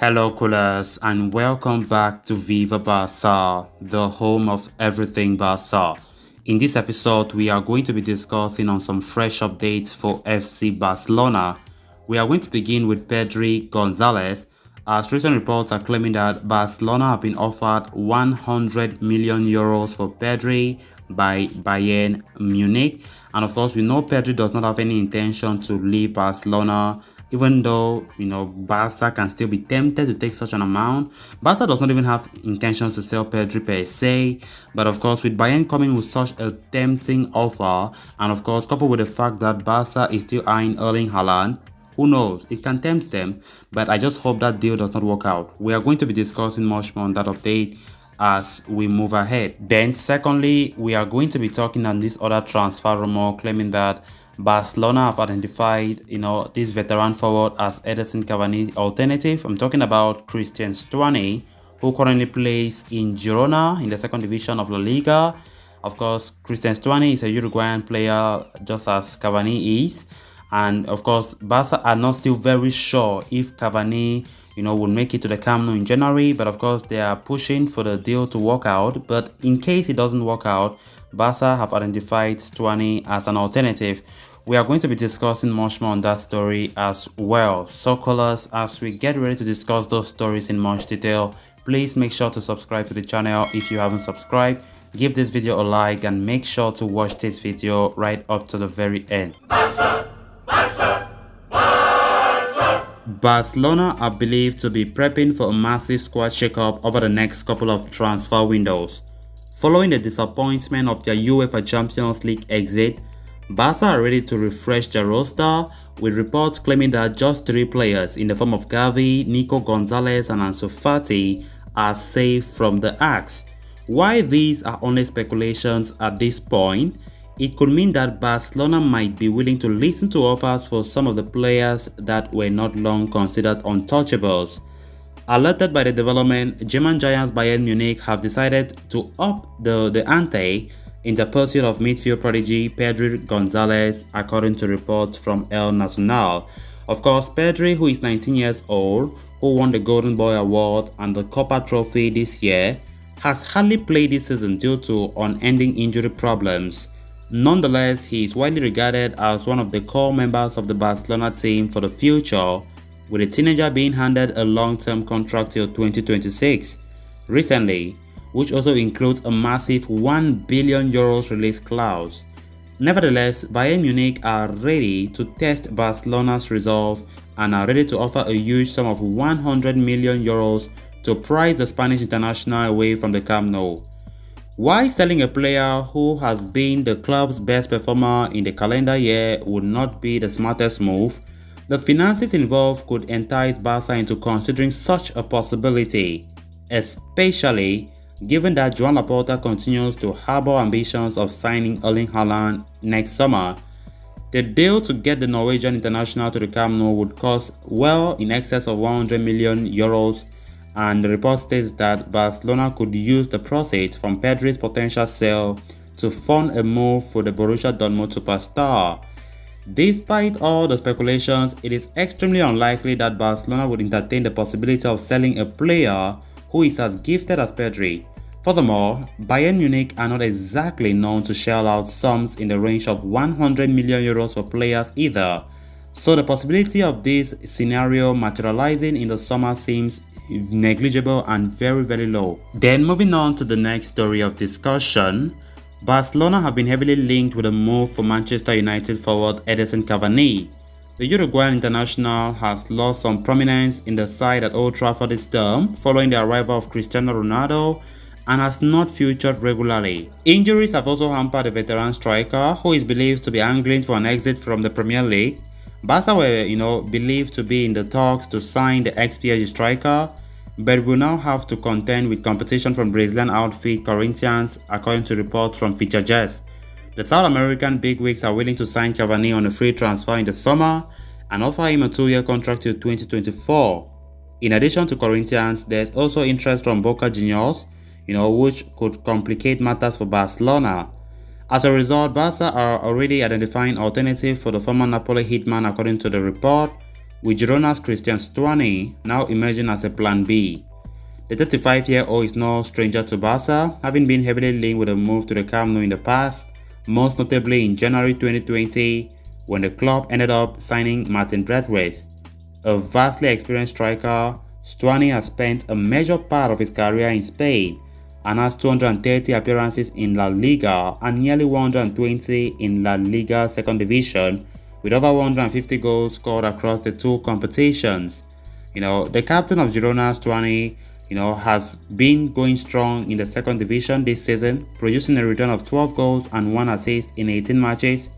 Hello coolers and welcome back to Viva Barça, the home of everything Barça. In this episode, we are going to be discussing on some fresh updates for FC Barcelona. We are going to begin with Pedri Gonzalez, as recent reports are claiming that Barcelona have been offered 100 million euros for Pedri by Bayern Munich. And of course, we know Pedri does not have any intention to leave Barcelona, even though, Barca can still be tempted to take such an amount. Barca does not even have intentions to sell Pedri per se. But of course, with Bayern coming with such a tempting offer, and of course, coupled with the fact that Barca is still eyeing Erling Haaland, who knows, it can tempt them, but I just hope that deal does not work out. We are going to be discussing much more on that update as we move ahead. Then secondly, we are going to be talking on this other transfer rumor claiming that Barcelona have identified, this veteran forward as Edinson Cavani alternative. I'm talking about Christian Stuani, who currently plays in Girona in the second division of La Liga. Of course, Christian Stuani is a Uruguayan player just as Cavani is. And of course, Barca are not still very sure if Cavani, will make it to the Camp Nou in January. But of course, they are pushing for the deal to work out. But in case it doesn't work out, Barca have identified Stuani as an alternative. We are going to be discussing much more on that story as well. So callers, as we get ready to discuss those stories in much detail, please make sure to subscribe to the channel if you haven't subscribed. Give this video a like and make sure to watch this video right up to the very end. Barcelona are believed to be prepping for a massive squad shakeup over the next couple of transfer windows. Following the disappointment of their UEFA Champions League exit, Barca are ready to refresh their roster, with reports claiming that just 3 players in the form of Gavi, Nico Gonzalez and Ansu Fati are safe from the axe. While these are only speculations at this point, it could mean that Barcelona might be willing to listen to offers for some of the players that were not long considered untouchables. Alerted by the development, German giants Bayern Munich have decided to up the ante in the pursuit of midfield prodigy Pedri Gonzalez, according to reports from El Nacional. Of course, Pedri, who is 19 years old, who won the Golden Boy Award and the Copa Trophy this year, has hardly played this season due to unending injury problems. Nonetheless, he is widely regarded as one of the core members of the Barcelona team for the future, with the teenager being handed a long-term contract till 2026 recently, which also includes a massive 1 billion euros release clause. Nevertheless, Bayern Munich are ready to test Barcelona's resolve and are ready to offer a huge sum of 100 million euros to prize the Spanish international away from the Camp Nou. Why selling a player who has been the club's best performer in the calendar year would not be the smartest move, the finances involved could entice Barca into considering such a possibility, especially given that Joan Laporta continues to harbor ambitions of signing Erling Haaland next summer. The deal to get the Norwegian international to the Camp Nou would cost well in excess of 100 million euros, and the report states that Barcelona could use the proceeds from Pedri's potential sale to fund a move for the Borussia Dortmund superstar. Despite all the speculations, it is extremely unlikely that Barcelona would entertain the possibility of selling a player who is as gifted as Pedri. Furthermore, Bayern Munich are not exactly known to shell out sums in the range of 100 million euros for players either, so the possibility of this scenario materializing in the summer seems negligible and very low. Then moving on to the next story of discussion, Barcelona have been heavily linked with a move for Manchester United forward Edinson Cavani. The Uruguayan international has lost some prominence in the side at Old Trafford this term following the arrival of Cristiano Ronaldo and has not featured regularly. Injuries have also hampered the veteran striker, who is believed to be angling for an exit from the Premier League. Barca were, believed to be in the talks to sign the ex-PSG striker, but will now have to contend with competition from Brazilian outfit Corinthians, according to reports from Fichajes. The South American bigwigs are willing to sign Cavani on a free transfer in the summer and offer him a 2-year contract till 2024. In addition to Corinthians, there's also interest from Boca Juniors, which could complicate matters for Barcelona. As a result, Barca are already identifying alternatives for the former Napoli hitman, according to the report. with Girona's Christian Stuani now emerging as a plan B. The 35-year-old is no stranger to Barca, having been heavily linked with a move to the Camp Nou in the past, most notably in January 2020 when the club ended up signing Martin Pedri. A vastly experienced striker, Stuani has spent a major part of his career in Spain and has 230 appearances in La Liga and nearly 120 in La Liga Second Division, with over 150 goals scored across the two competitions. The captain of Girona, Stuani, has been going strong in the second division this season, producing a return of 12 goals and 1 assist in 18 matches.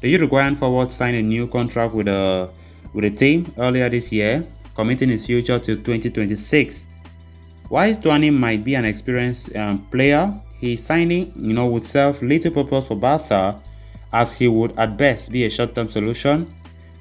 The Uruguayan forward signed a new contract with the team earlier this year, committing his future to 2026. While Stuani might be an experienced player, his signing would serve little purpose for Barca, as he would at best be a short-term solution.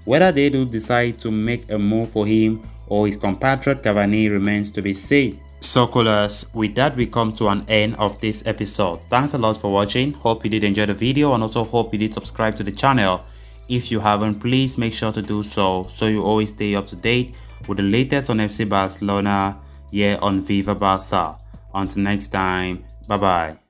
Whether they do decide to make a move for him or his compatriot Cavani remains to be seen. So coolers, with that we come to an end of this episode. Thanks a lot for watching. Hope you did enjoy the video and also hope you did subscribe to the channel. If you haven't, please make sure to do so you always stay up to date with the latest on FC Barcelona here on Viva Barça. Until next time, bye bye.